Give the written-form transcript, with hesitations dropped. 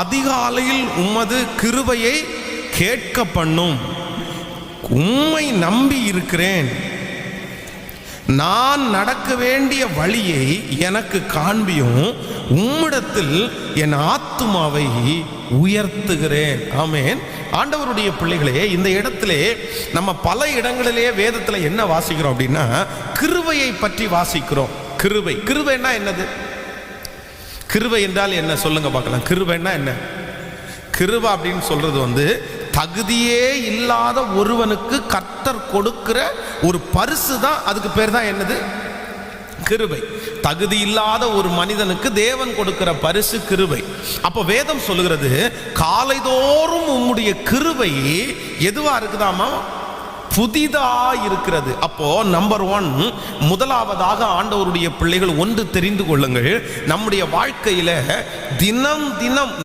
அதிகாலையில் உமது கிருபையை கேட்க பண்ணும். உம்மை நம்பி இருக்கிறேன். நான் நடக்க வேண்டிய வழியை எனக்கு காண்பியும். உம்மிடத்தில் என் ஆத்துமாவை உயர்த்துகிறேன். ஆமென். ஆண்டவருடைய பிள்ளைகளே, இந்த இடத்திலே நம்ம பல இடங்களிலே வேதத்தில் என்ன வாசிக்கிறோம் அப்படின்னா, கிருபையை பற்றி வாசிக்கிறோம். கிருபை, கிருபைன்னா என்னது? கிருபை என்றால் என்ன சொல்லுங்க பார்க்கலாம். கிருபைன்னா என்ன? கிருபை அப்படின்னு சொல்றது தகுதியே இல்லாத ஒருவனுக்கு கர்த்தர் கொடுக்கிற ஒரு பரிசு தான். அதுக்கு பேர் தான் என்னது? கிருபை. தகுதி இல்லாத ஒரு மனிதனுக்கு தேவன் கொடுக்கிற பரிசு கிருபை. அப்போ வேதம் சொல்லுகிறது, காலைதோறும் உம்முடைய கிருபை எதுவா இருக்குதாமா? புதிதா இருக்கிறது. அப்போ நம்பர் 1, முதலாவதாக ஆண்டவருடைய பிள்ளைகள் ஒன்று தெரிந்து கொள்ளுங்கள், நம்முடைய வாழ்க்கையில தினம் தினம்